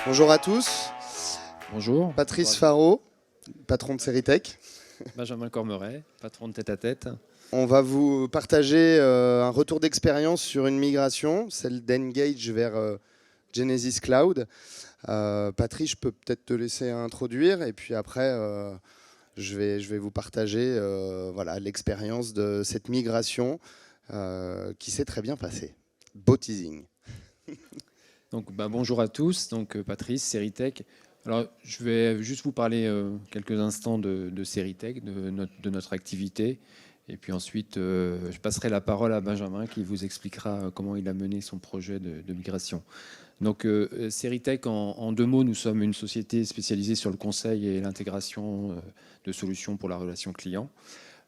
Bonjour à tous. Bonjour. Patrice Faro, patron de Seritech. Benjamin Cormeret, patron de Tête à Tête. On va vous partager un retour d'expérience sur une migration, celle d'Engage vers Genesis Cloud. Patrice, je peux peut-être te laisser introduire et puis après, je vais vous partager voilà, l'expérience de cette migration qui s'est très bien passée. Beau teasing. Donc, bonjour à tous, donc Patrice, Seritech. Alors, je vais juste vous parler quelques instants de Seritech, de notre activité. Et puis ensuite, je passerai la parole à Benjamin qui vous expliquera comment il a mené son projet de migration. Donc, Seritech, en deux mots, nous sommes une société spécialisée sur le conseil et l'intégration de solutions pour la relation client.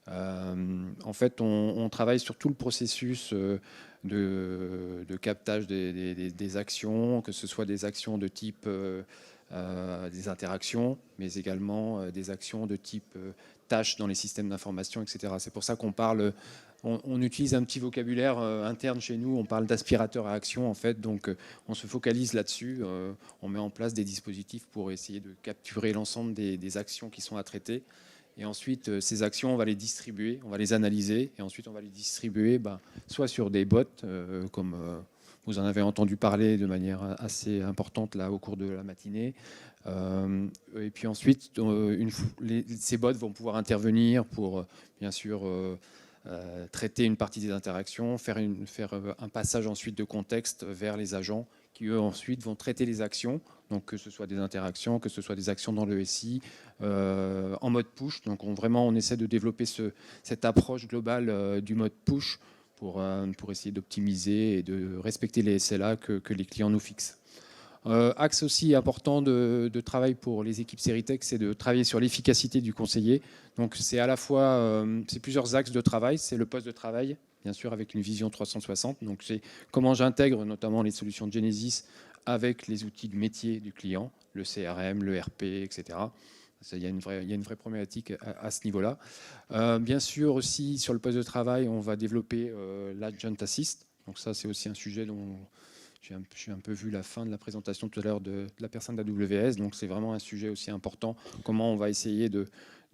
En fait, on travaille sur tout le processus de captage des actions, que ce soit des actions de type des interactions, mais également des actions de type tâches dans les systèmes d'information, etc. C'est pour ça qu'on parle, on utilise un petit vocabulaire interne chez nous, on parle d'aspirateur à action en fait, donc on se focalise là-dessus, on met en place des dispositifs pour essayer de capturer l'ensemble des actions qui sont à traiter. Et ensuite, ces actions, on va les distribuer, on va les analyser, et ensuite on va les distribuer soit sur des bots, comme vous en avez entendu parler de manière assez importante là au cours de la matinée. Et puis ensuite, ces bots vont pouvoir intervenir pour, bien sûr, traiter une partie des interactions, faire un passage ensuite de contexte vers les agents qui, eux, ensuite vont traiter les actions, donc que ce soit des interactions, que ce soit des actions dans le SI, en mode push. Donc on essaie de développer cette approche globale du mode push pour essayer d'optimiser et de respecter les SLA que les clients nous fixent. Axe aussi important de travail pour les équipes Seritech, c'est de travailler sur l'efficacité du conseiller. Donc c'est à la fois c'est plusieurs axes de travail. C'est le poste de travail, bien sûr, avec une vision 360. Donc c'est comment j'intègre notamment les solutions de Genesis avec les outils de métier du client, le CRM, le RP, etc. Il y a une vraie problématique à ce niveau-là. Bien sûr aussi sur le poste de travail, on va développer l'Agent Assist. Donc ça c'est aussi un sujet dont j'ai un peu vu la fin de la présentation tout à l'heure de la personne d'AWS, donc c'est vraiment un sujet aussi important. Comment on va essayer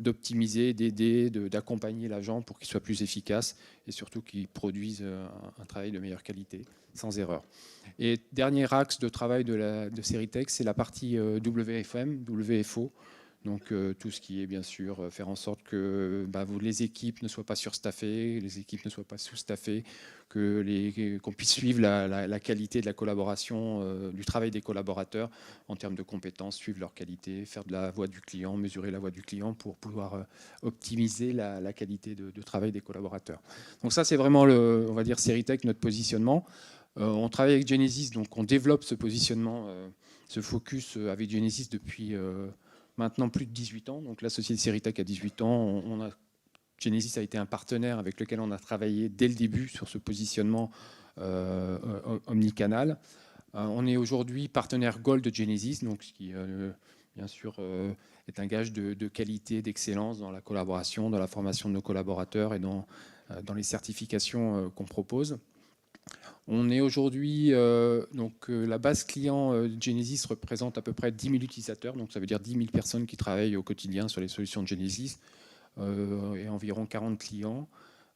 d'optimiser, d'aider, d'accompagner l'agent pour qu'il soit plus efficace et surtout qu'il produise un travail de meilleure qualité, sans erreur. Et dernier axe de travail de Seritech, c'est la partie WFM, WFO. Donc tout ce qui est bien sûr faire en sorte que les équipes ne soient pas surstaffées, les équipes ne soient pas sous-staffées, qu'on puisse suivre la qualité de la collaboration, du travail des collaborateurs en termes de compétences, suivre leur qualité, faire de la voix du client, mesurer la voix du client pour pouvoir optimiser la qualité de travail des collaborateurs. Donc ça c'est vraiment on va dire Seritech, notre positionnement. On travaille avec Genesis, donc on développe ce positionnement, ce focus avec Genesis depuis maintenant plus de 18 ans. Donc la société Seritech a 18 ans. Genesis a été un partenaire avec lequel on a travaillé dès le début sur ce positionnement omnicanal. On est aujourd'hui partenaire Gold de Genesis, donc ce qui bien sûr est un gage de qualité, d'excellence dans la collaboration, dans la formation de nos collaborateurs et dans les certifications qu'on propose. On est aujourd'hui, la base client Genesis représente à peu près 10 000 utilisateurs, donc ça veut dire 10 000 personnes qui travaillent au quotidien sur les solutions de Genesis et environ 40 clients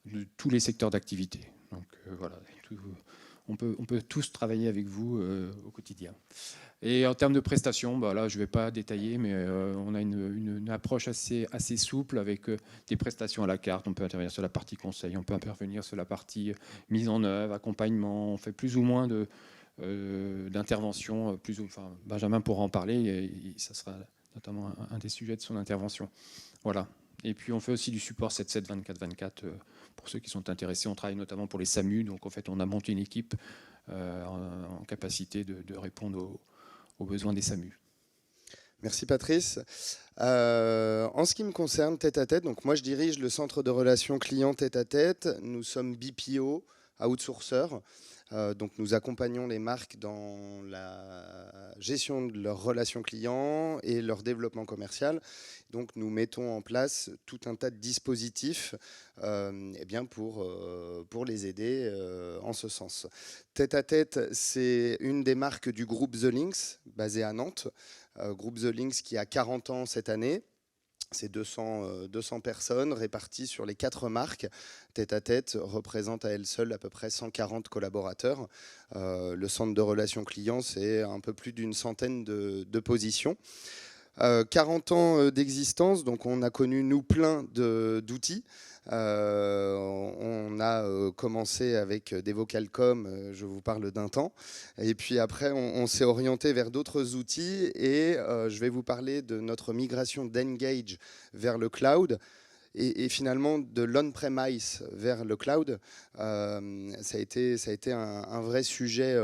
de tous les secteurs d'activité. Donc voilà, on peut tous travailler avec vous au quotidien. Et en termes de prestations, là, je ne vais pas détailler, mais on a une approche assez souple avec des prestations à la carte. On peut intervenir sur la partie conseil, on peut intervenir sur la partie mise en œuvre, accompagnement. On fait plus ou moins d'interventions. Benjamin pourra en parler, et ça sera notamment un des sujets de son intervention. Voilà. Et puis on fait aussi du support 7/7, 24/24 pour ceux qui sont intéressés. On travaille notamment pour les SAMU, donc en fait on a monté une équipe en capacité de répondre aux besoins des SAMU. Merci Patrice. En ce qui me concerne, Tête à Tête, donc moi je dirige le centre de relations clients Tête à Tête. Nous sommes BPO, outsourceur. Donc nous accompagnons les marques dans la gestion de leurs relations clients et leur développement commercial. Donc nous mettons en place tout un tas de dispositifs eh bien pour les aider en ce sens. Tête à tête, c'est une des marques du groupe The Lynx, basé à Nantes. Groupe The Lynx qui a 40 ans cette année. C'est 200 personnes réparties sur les 4 marques. Tête à tête représente à elle seule à peu près 140 collaborateurs. Le centre de relations clients, c'est un peu plus d'une centaine de positions. 40 ans d'existence, donc on a connu nous plein d'outils. On a commencé avec des Vocalcom, je vous parle d'un temps, et puis après on s'est orienté vers d'autres outils et je vais vous parler de notre migration d'Engage vers le cloud. Et finalement, de l'on-premise vers le cloud, ça a été un vrai sujet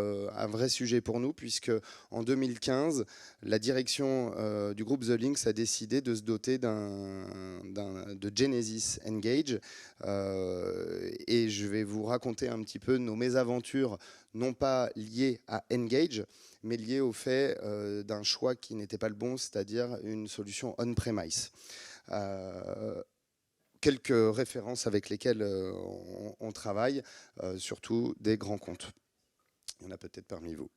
pour nous, puisque en 2015, la direction du groupe The Lynx a décidé de se doter de Genesys Engage. Et je vais vous raconter un petit peu nos mésaventures, non pas liées à Engage, mais liées au fait d'un choix qui n'était pas le bon, c'est-à-dire une solution on-premise. Quelques références avec lesquelles on travaille, surtout des grands comptes. Il y en a peut-être parmi vous.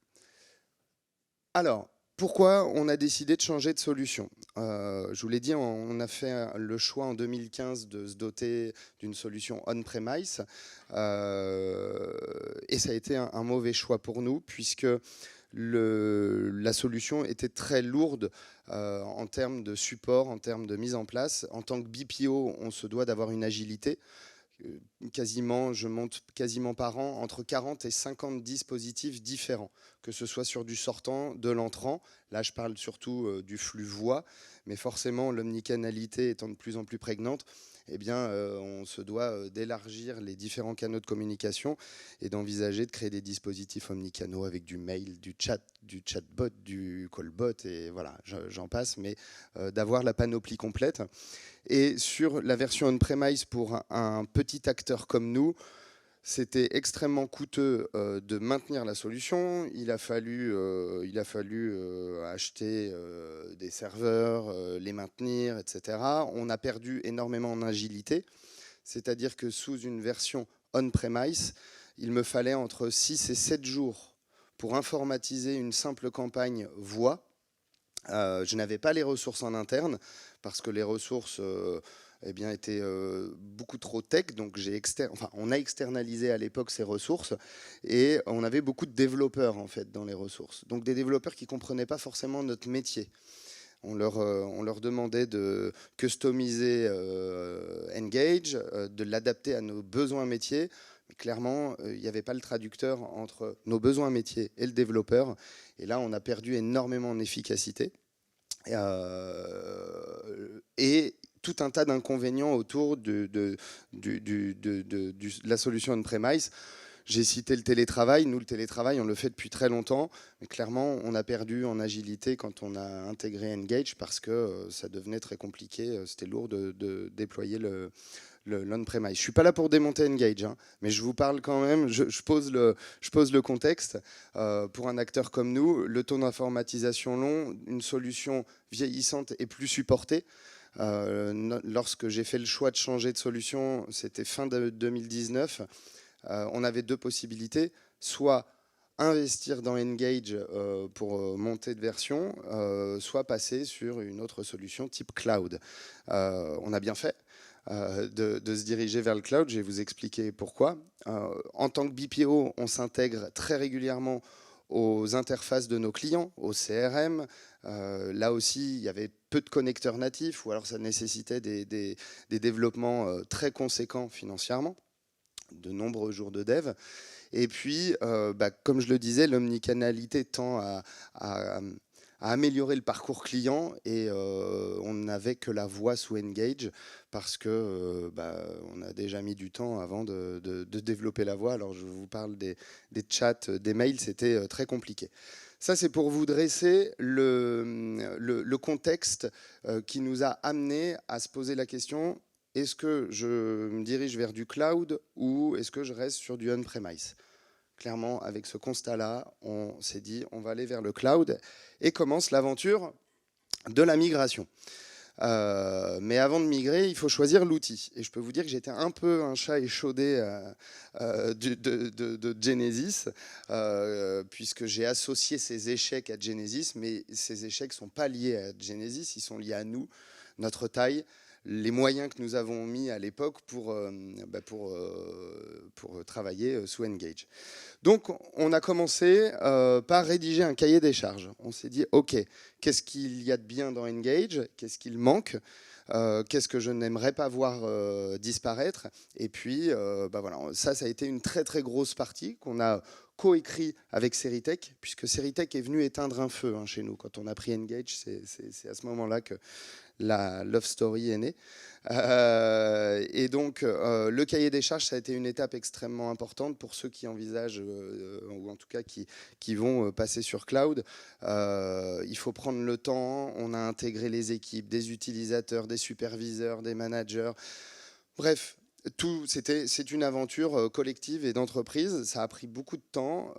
Alors, pourquoi on a décidé de changer de solution? Je vous l'ai dit, on a fait le choix en 2015 de se doter d'une solution on-premise. Et ça a été un mauvais choix pour nous, puisque la solution était très lourde en termes de support, en termes de mise en place. En tant que BPO, on se doit d'avoir une agilité. Je monte quasiment par an entre 40 et 50 dispositifs différents, que ce soit sur du sortant, de l'entrant. Là, je parle surtout du flux voix, mais forcément, l'omnicanalité étant de plus en plus prégnante, eh bien, on se doit d'élargir les différents canaux de communication et d'envisager de créer des dispositifs omnicanaux avec du mail, du chatbot, du callbot, et voilà, j'en passe, mais d'avoir la panoplie complète. Et sur la version on-premise, pour un petit acteur comme nous, c'était extrêmement coûteux de maintenir la solution. Il a fallu acheter des serveurs, les maintenir, etc. On a perdu énormément en agilité. C'est-à-dire que sous une version on-premise, il me fallait entre 6 et 7 jours pour informatiser une simple campagne voix. Je n'avais pas les ressources en interne parce que les ressources eh bien, étaient beaucoup trop tech. Donc on a externalisé à l'époque ces ressources et on avait beaucoup de développeurs en fait dans les ressources. Donc des développeurs qui ne comprenaient pas forcément notre métier. On leur demandait de customiser Engage, de l'adapter à nos besoins métiers. Mais clairement, il n'y avait pas le traducteur entre nos besoins métiers et le développeur. Et là, on a perdu énormément en efficacité. Et tout un tas d'inconvénients autour de la solution on-premise. J'ai cité le télétravail. Nous, le télétravail, on le fait depuis très longtemps. Mais clairement, on a perdu en agilité quand on a intégré Engage parce que ça devenait très compliqué. C'était lourd de déployer l'on-premise. Je ne suis pas là pour démonter Engage, hein, mais je vous parle quand même, je pose le contexte. Pour un acteur comme nous, le taux d'informatisation long, une solution vieillissante et plus supportée. Lorsque j'ai fait le choix de changer de solution, c'était fin 2019. On avait 2 possibilités, soit investir dans Engage pour monter de version, soit passer sur une autre solution type cloud. On a bien fait de se diriger vers le cloud, je vais vous expliquer pourquoi. En tant que BPO, on s'intègre très régulièrement aux interfaces de nos clients, au CRM. Là aussi, il y avait peu de connecteurs natifs, ou alors ça nécessitait des développements très conséquents financièrement, de nombreux jours de dev. Et puis, comme je le disais, l'omnicanalité tend à améliorer le parcours client et on n'avait que la voix sous Engage parce que on a déjà mis du temps avant de développer la voix. Alors je vous parle des chats, des mails, c'était très compliqué. Ça, c'est pour vous dresser le contexte qui nous a amené à se poser la question: est-ce que je me dirige vers du cloud ou est-ce que je reste sur du on-premise? Clairement, avec ce constat-là, on s'est dit, on va aller vers le cloud et commence l'aventure de la migration. Mais avant de migrer, il faut choisir l'outil. Et je peux vous dire que j'étais un peu un chat échaudé de Genesis, puisque j'ai associé ces échecs à Genesis, mais ces échecs ne sont pas liés à Genesis, ils sont liés à nous, notre taille, les moyens que nous avons mis à l'époque pour travailler sous Engage. Donc, on a commencé par rédiger un cahier des charges. On s'est dit, OK, qu'est-ce qu'il y a de bien dans Engage? Qu'est-ce qu'il manque? Qu'est-ce que je n'aimerais pas voir disparaître? Et puis, voilà, ça a été une très, très grosse partie qu'on a coécrit avec Seritech, puisque Seritech est venu éteindre un feu chez nous. Quand on a pris Engage, c'est à ce moment-là que la Love Story est née. Et donc, le cahier des charges, ça a été une étape extrêmement importante pour ceux qui envisagent, ou en tout cas qui vont passer sur cloud. Il faut prendre le temps. On a intégré les équipes, des utilisateurs, des superviseurs, des managers. Bref, c'est une aventure collective et d'entreprise. Ça a pris beaucoup de temps.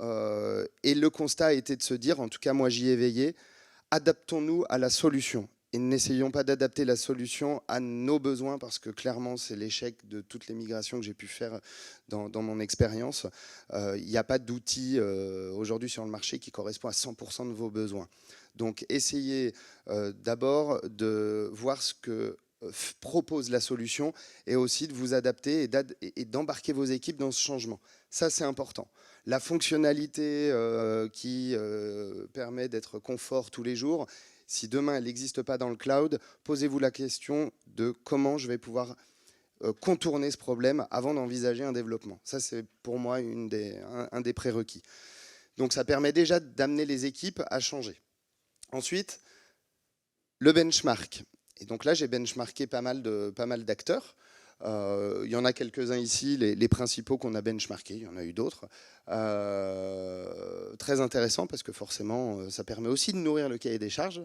Et le constat a été de se dire, en tout cas moi j'y ai veillé, adaptons-nous à la solution. Et n'essayons pas d'adapter la solution à nos besoins, parce que clairement, c'est l'échec de toutes les migrations que j'ai pu faire dans mon expérience. Il n'y a pas d'outil aujourd'hui sur le marché qui correspond à 100% de vos besoins. Donc, essayez d'abord de voir ce que propose la solution et aussi de vous adapter et d'embarquer vos équipes dans ce changement. Ça, c'est important. La fonctionnalité qui permet d'être confort tous les jours, si demain elle n'existe pas dans le cloud, posez-vous la question de comment je vais pouvoir contourner ce problème avant d'envisager un développement. Ça, c'est pour moi un des prérequis. Donc ça permet déjà d'amener les équipes à changer. Ensuite, le benchmark. Et donc là, j'ai benchmarké pas mal d'acteurs. Il y en a quelques-uns ici, les principaux qu'on a benchmarkés, il y en a eu d'autres. Très intéressant parce que forcément, ça permet aussi de nourrir le cahier des charges.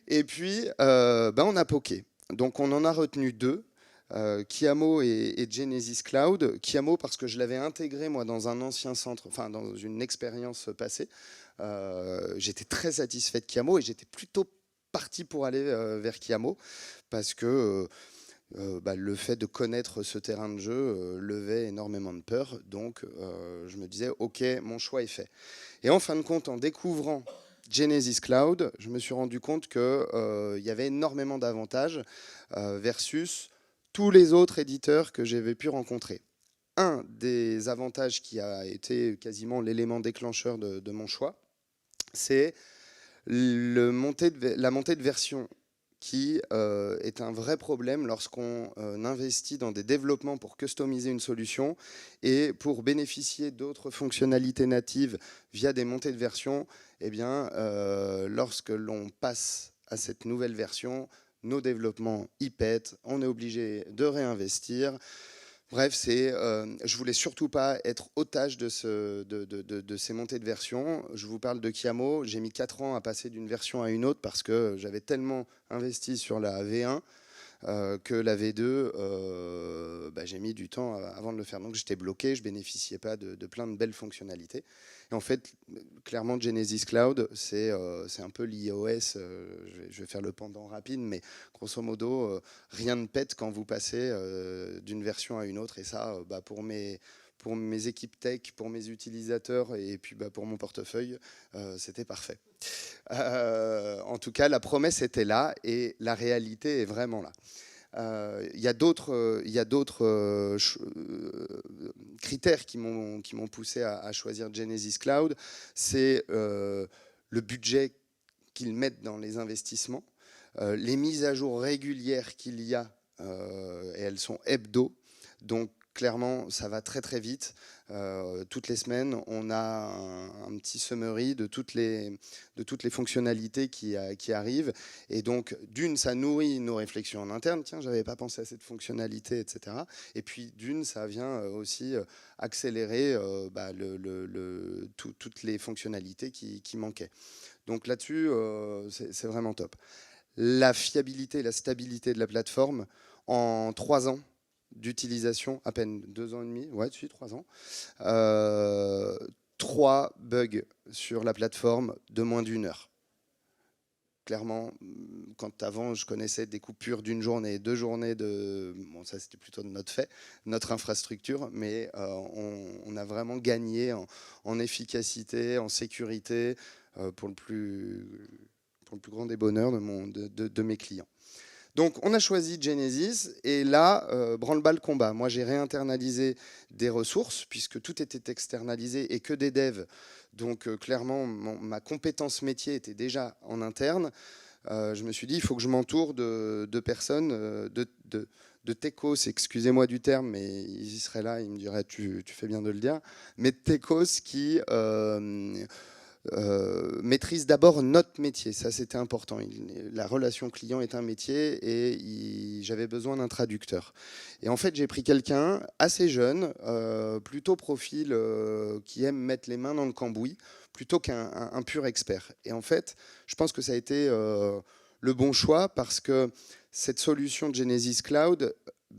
Et puis, on a poké. Donc on en a retenu deux, Kiamo et Genesis Cloud. Kiamo parce que je l'avais intégré moi dans un ancien centre, enfin dans une expérience passée. J'étais très satisfait de Kiamo et j'étais plutôt parti pour aller vers Kiamo parce que le fait de connaître ce terrain de jeu levait énormément de peur. Donc, je me disais, OK, mon choix est fait. Et en fin de compte, en découvrant Genesis Cloud, je me suis rendu compte qu'il y avait énormément d'avantages versus tous les autres éditeurs que j'avais pu rencontrer. Un des avantages qui a été quasiment l'élément déclencheur de mon choix, c'est la montée de version qui est un vrai problème lorsqu'on investit dans des développements pour customiser une solution et pour bénéficier d'autres fonctionnalités natives via des montées de version. Eh bien, lorsque l'on passe à cette nouvelle version, nos développements y pètent, on est obligé de réinvestir. Bref, je voulais surtout pas être otage de ces montées de version. Je vous parle de Kiamo. J'ai mis 4 ans à passer d'une version à une autre parce que j'avais tellement investi sur la V1 que la V2, j'ai mis du temps avant de le faire. Donc j'étais bloqué, je bénéficiais pas de plein de belles fonctionnalités. Et en fait, clairement, Genesis Cloud, c'est un peu l'iOS. Je vais faire le pendant rapide, mais grosso modo, rien ne pète quand vous passez d'une version à une autre. Et ça, pour mes équipes tech, pour mes utilisateurs et puis pour mon portefeuille, c'était parfait. En tout cas, la promesse était là et la réalité est vraiment là. Il y a d'autres critères qui m'ont poussé à choisir Genesis Cloud. C'est le budget qu'ils mettent dans les investissements, les mises à jour régulières qu'il y a, et elles sont hebdo. Donc clairement, ça va très très vite. Toutes les semaines, on a un petit summary de toutes les fonctionnalités qui arrivent. Et donc, d'une, ça nourrit nos réflexions en interne. Tiens, j'avais pas pensé à cette fonctionnalité, etc. Et puis, d'une, ça vient aussi accélérer toutes les fonctionnalités qui manquaient. Donc là-dessus, c'est vraiment top. la fiabilité et la stabilité de la plateforme en 3 ans d'utilisation, à peine 2 ans et demi, ouais, depuis 3 ans. 3 bugs sur la plateforme de moins d'1 heure. Clairement, quand avant je connaissais des coupures d'une journée, 2 journées de... Bon, ça c'était plutôt de notre fait, notre infrastructure, mais on a vraiment gagné en efficacité, en sécurité, pour le plus grand des bonheurs de mes clients. Donc on a choisi Genesis et là, branle-bas le combat. Moi j'ai réinternalisé des ressources puisque tout était externalisé et que des devs. Donc clairement ma compétence métier était déjà en interne. Je me suis dit il faut que je m'entoure de personnes, de techos, excusez-moi du terme, mais ils y seraient là, ils me diraient tu fais bien de le dire, mais de techos qui... maîtrise d'abord notre métier, ça c'était important. La relation client est un métier et j'avais besoin d'un traducteur. Et en fait j'ai pris quelqu'un assez jeune, plutôt profil qui aime mettre les mains dans le cambouis, plutôt qu'un pur expert. Et en fait je pense que ça a été le bon choix parce que cette solution de Genesis Cloud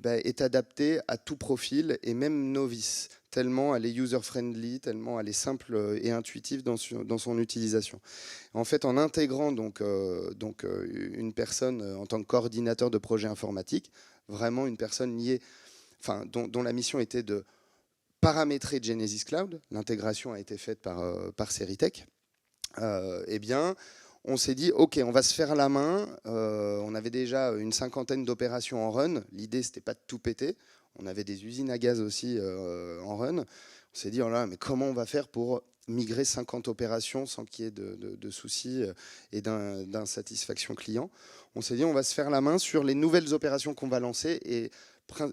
est adaptée à tout profil et même novice, tellement elle est user-friendly, tellement elle est simple et intuitive dans son utilisation. En fait, en intégrant une personne en tant que coordinateur de projet informatique, vraiment une personne liée, enfin, dont la mission était de paramétrer Genesis Cloud, l'intégration a été faite par Seritech, eh bien, on s'est dit, OK, on va se faire la main. On avait déjà une 50aine d'opérations en run. L'idée, c'était pas de tout péter. On avait des usines à gaz aussi en run. On s'est dit, oh là, mais comment on va faire pour migrer 50 opérations sans qu'il y ait de soucis et d'insatisfaction client? On s'est dit, on va se faire la main sur les nouvelles opérations qu'on va lancer. Et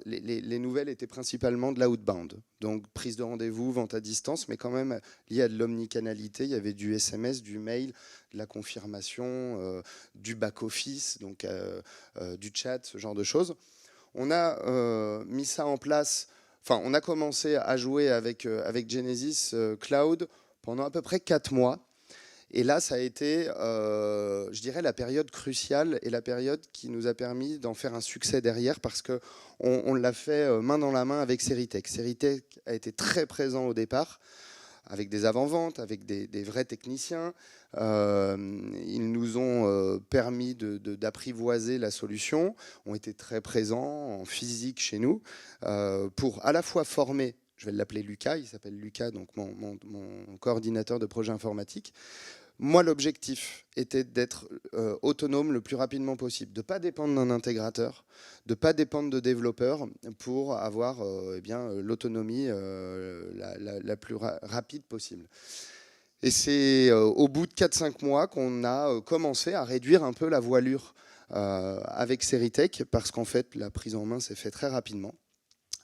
les nouvelles étaient principalement de l'outbound. Donc prise de rendez-vous, vente à distance, mais quand même lié à de l'omnicanalité. Il y avait du SMS, du mail, de la confirmation, du back-office, donc du chat, ce genre de choses. On a mis ça en place, enfin on a commencé à jouer avec Genesis Cloud pendant à peu près 4 mois. Et là, ça a été, je dirais, la période cruciale et la période qui nous a permis d'en faire un succès derrière parce qu'on l'a fait main dans la main avec Seritech. Seritech a été très présent au départ, avec des avant-ventes, avec des vrais techniciens. Ils nous ont permis d'apprivoiser la solution, ont été très présents en physique chez nous, pour à la fois former, je vais l'appeler Lucas, il s'appelle Lucas, donc mon coordinateur de projet informatique. Moi, l'objectif était d'être autonome le plus rapidement possible, de ne pas dépendre d'un intégrateur, de ne pas dépendre de développeurs pour avoir l'autonomie la plus rapide possible. Et c'est au bout de 4-5 mois qu'on a commencé à réduire un peu la voilure avec Seritech, parce qu'en fait, la prise en main s'est faite très rapidement.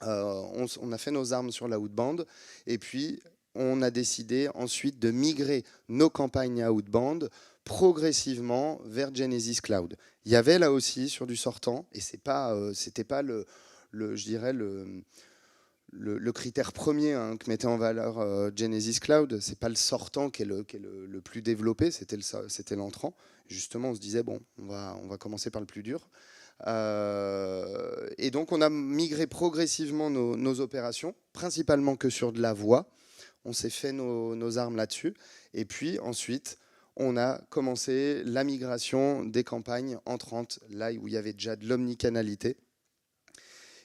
On a fait nos armes sur la outbound, et puis on a décidé ensuite de migrer nos campagnes à outbound progressivement vers Genesis Cloud. Il y avait là aussi sur du sortant, et c'était pas je dirais le critère premier que mettait en valeur Genesis Cloud. C'est pas le sortant qui est le plus développé, c'était l'entrant. Justement, on se disait bon, on va commencer par le plus dur. Et donc on a migré progressivement nos opérations, principalement que sur de la voix. On s'est fait nos armes là-dessus. Et puis ensuite, on a commencé la migration des campagnes entrantes, là où il y avait déjà de l'omnicanalité.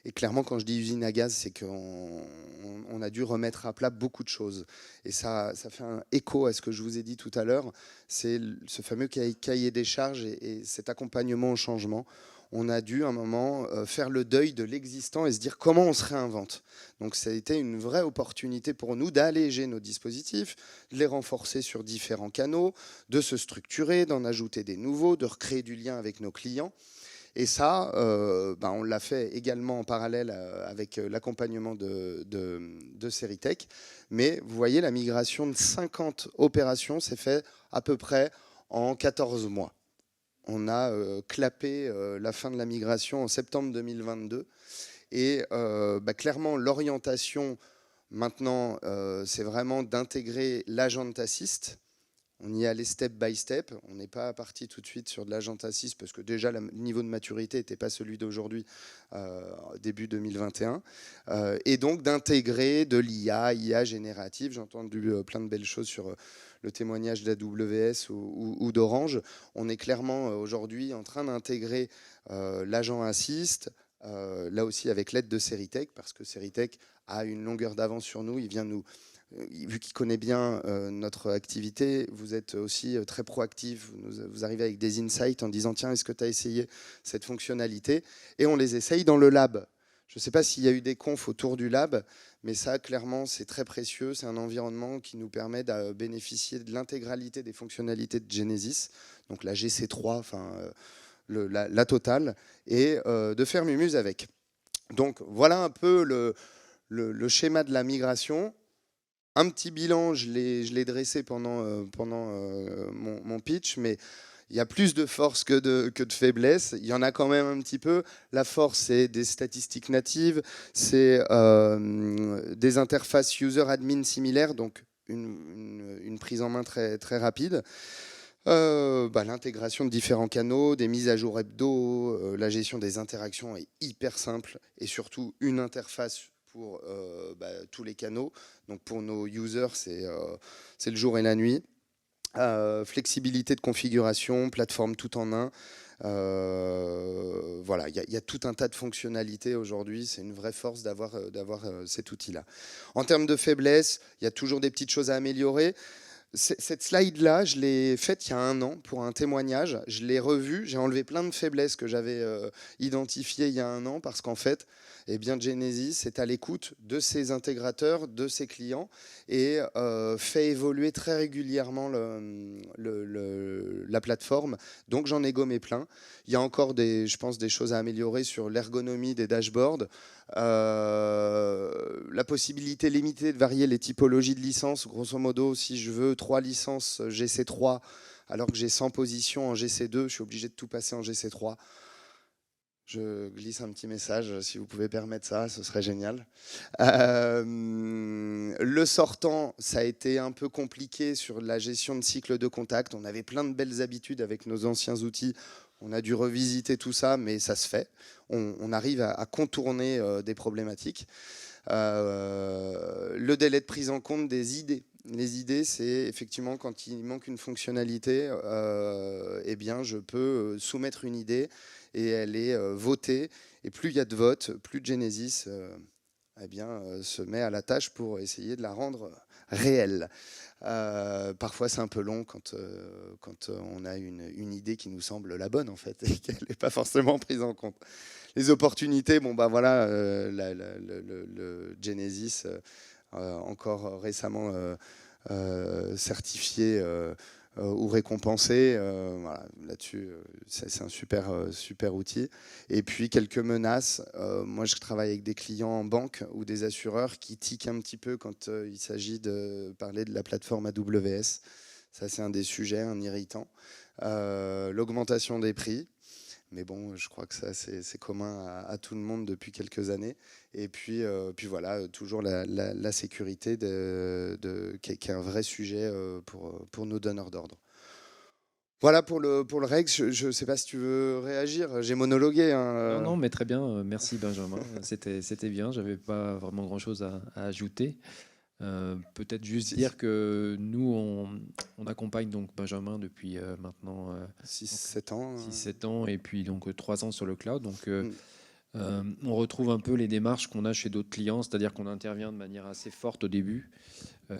Et clairement, quand je dis usine à gaz, c'est qu'on a dû remettre à plat beaucoup de choses. Et ça fait un écho à ce que je vous ai dit tout à l'heure. C'est ce fameux cahier des charges et cet accompagnement au changement. On a dû, à un moment, faire le deuil de l'existant et se dire comment on se réinvente. Donc ça a été une vraie opportunité pour nous d'alléger nos dispositifs, de les renforcer sur différents canaux, de se structurer, d'en ajouter des nouveaux, de recréer du lien avec nos clients. Et ça, on l'a fait également en parallèle avec l'accompagnement de Seritech. Mais vous voyez, la migration de 50 opérations s'est faite à peu près en 14 mois. On a clapé la fin de la migration en septembre 2022. Et clairement, l'orientation, maintenant, c'est vraiment d'intégrer l'Agent Assist. On y est allé step by step. On n'est pas parti tout de suite sur de l'Agenta 6 parce que déjà le niveau de maturité n'était pas celui d'aujourd'hui, début 2021. Et donc d'intégrer de l'IA, IA générative. J'ai entendu plein de belles choses sur le témoignage d'AWS ou d'Orange. On est clairement aujourd'hui en train d'intégrer l'agent Assist, là aussi avec l'aide de Seritech, parce que Seritech a une longueur d'avance sur nous. Il vient nous... Vu qu'il connaît bien notre activité, vous êtes aussi très proactif. Vous arrivez avec des insights en disant tiens, est-ce que tu as essayé cette fonctionnalité? Et on les essaye dans le lab. Je ne sais pas s'il y a eu des confs autour du lab, mais ça, clairement, c'est très précieux. C'est un environnement qui nous permet de bénéficier de l'intégralité des fonctionnalités de Genesis, donc la GC3, enfin la totale, et de faire Mumuse avec. Donc voilà un peu le schéma de la migration. Un petit bilan, je l'ai dressé pendant mon pitch, mais il y a plus de force que de faiblesse. Il y en a quand même un petit peu. La force, c'est des statistiques natives, c'est des interfaces user-admin similaires, donc une prise en main très, très rapide. L'intégration de différents canaux, des mises à jour hebdo, la gestion des interactions est hyper simple et surtout une interface pour tous les canaux. Donc pour nos users, c'est le jour et la nuit. Flexibilité de configuration, plateforme tout en un. Voilà, il y a tout un tas de fonctionnalités aujourd'hui. C'est une vraie force d'avoir cet outil-là. En termes de faiblesse, il y a toujours des petites choses à améliorer. Cette slide-là, je l'ai faite il y a 1 an pour un témoignage. Je l'ai revue, j'ai enlevé plein de faiblesses que j'avais identifiées il y a 1 an parce qu'en fait, eh bien, Genesis est à l'écoute de ses intégrateurs, de ses clients et fait évoluer très régulièrement la plateforme. Donc j'en ai gommé plein. Il y a encore, je pense, des choses à améliorer sur l'ergonomie des dashboards. La possibilité limitée de varier les typologies de licences. Grosso modo, si je veux 3 licences GC3 alors que j'ai 100 positions en GC2, je suis obligé de tout passer en GC3. Je glisse un petit message, si vous pouvez permettre ça, ce serait génial. Le sortant, ça a été un peu compliqué sur la gestion de cycle de contact. On avait plein de belles habitudes avec nos anciens outils. On a dû revisiter tout ça, mais ça se fait. On arrive à contourner des problématiques. Le délai de prise en compte des idées. Les idées, c'est effectivement quand il manque une fonctionnalité, eh bien, je peux soumettre une idée et elle est votée. Et plus il y a de votes, plus Genesis eh bien, se met à la tâche pour essayer de la rendre réelle. Parfois, c'est un peu long quand on a une idée qui nous semble la bonne, en fait, et qu'elle n'est pas forcément prise en compte. Les opportunités, bon, bah voilà, le Genesis, encore récemment certifié ou récompensé. Voilà, là-dessus, c'est un super outil. Et puis, quelques menaces. Moi, je travaille avec des clients en banque ou des assureurs qui tiquent un petit peu quand il s'agit de parler de la plateforme AWS. Ça, c'est un des sujets, un irritant. L'augmentation des prix. Mais bon, je crois que ça, c'est commun à tout le monde depuis quelques années. Et puis voilà, toujours la sécurité qui est un vrai sujet pour nos donneurs d'ordre. Voilà pour le Rex. Je ne sais pas si tu veux réagir. J'ai monologué. Hein. Non, mais très bien. Merci Benjamin. C'était bien. J'avais pas vraiment grand-chose à ajouter. Peut-être juste dire que nous, on accompagne donc Benjamin depuis maintenant 6-7 ans. 6-7 ans et puis donc 3 ans sur le cloud. Donc on retrouve un peu les démarches qu'on a chez d'autres clients, c'est-à-dire qu'on intervient de manière assez forte au début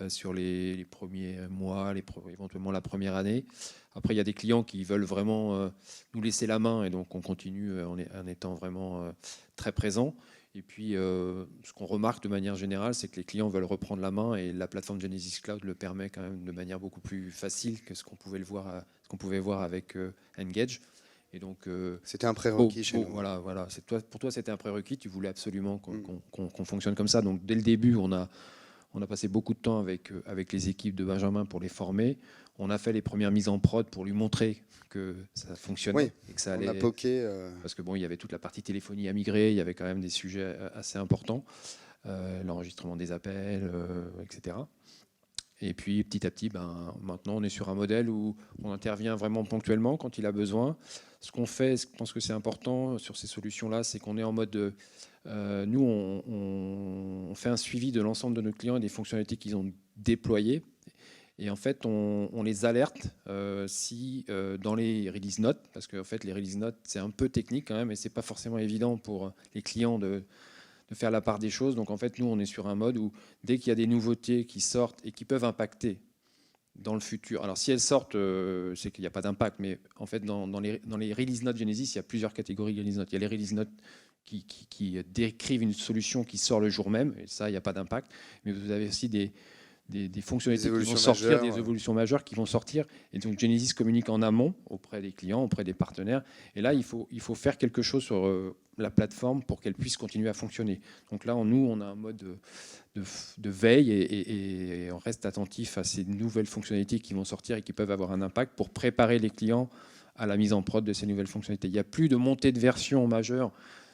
sur les premiers mois, éventuellement la première année. Après, il y a des clients qui veulent vraiment nous laisser la main et donc on continue en étant vraiment très présent. Et puis, ce qu'on remarque de manière générale, c'est que les clients veulent reprendre la main et la plateforme Genesis Cloud le permet quand même de manière beaucoup plus facile que ce qu'on pouvait voir avec Engage. Et donc, c'était un prérequis chez nous. Voilà. Pour toi, c'était un prérequis. Tu voulais absolument qu'on fonctionne comme ça. Donc, dès le début, on a passé beaucoup de temps avec les équipes de Benjamin pour les former. On a fait les premières mises en prod pour lui montrer que ça fonctionnait et que ça allait. On a poké. Parce que bon, il y avait toute la partie téléphonie à migrer. Il y avait quand même des sujets assez importants, l'enregistrement des appels, etc. Et puis petit à petit, maintenant on est sur un modèle où on intervient vraiment ponctuellement quand il a besoin. Ce qu'on fait, je pense que c'est important sur ces solutions-là, c'est qu'on est en mode... nous, on fait un suivi de l'ensemble de nos clients et des fonctionnalités qu'ils ont déployées. Et en fait, on les alerte si dans les release notes, parce que en fait, les release notes, c'est un peu technique quand même, et c'est pas forcément évident pour les clients de faire la part des choses. Donc en fait, nous, on est sur un mode où dès qu'il y a des nouveautés qui sortent et qui peuvent impacter dans le futur. Alors si elles sortent, c'est qu'il n'y a pas d'impact, mais en fait, dans les release notes Genesis, il y a plusieurs catégories de release notes. Il y a les release notes qui décrivent une solution qui sort le jour même, et ça, il n'y a pas d'impact. Mais vous avez aussi des fonctionnalités qui vont sortir, des évolutions majeures qui vont sortir. Et donc Genesis communique en amont auprès des clients, auprès des partenaires. Et là, il faut faire quelque chose sur la plateforme pour qu'elle puisse continuer à fonctionner. Donc là, nous, on a un mode de veille et on reste attentif à ces nouvelles fonctionnalités qui vont sortir et qui peuvent avoir un impact pour préparer les clients à la mise en prod de ces nouvelles fonctionnalités. Il n'y a plus de montée de version majeure,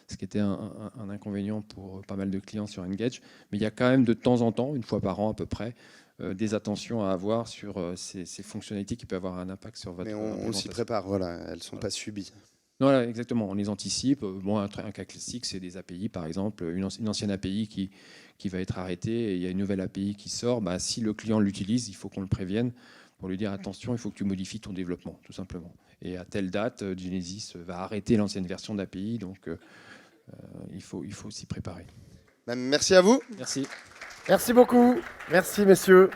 ce qui était un inconvénient pour pas mal de clients sur Engage. Mais il y a quand même de temps en temps, une fois par an à peu près, des attentions à avoir sur ces fonctionnalités qui peuvent avoir un impact sur votre... Mais on s'y prépare, voilà, elles ne sont pas subies. Non, voilà, exactement, on les anticipe. Bon, un cas classique, c'est des API, par exemple. Une ancienne API qui va être arrêtée et il y a une nouvelle API qui sort. Si le client l'utilise, il faut qu'on le prévienne pour lui dire attention, il faut que tu modifies ton développement, tout simplement. Et à telle date, Genesis va arrêter l'ancienne version d'API, donc il faut s'y préparer. Merci à vous. Merci. Merci beaucoup. Merci, messieurs.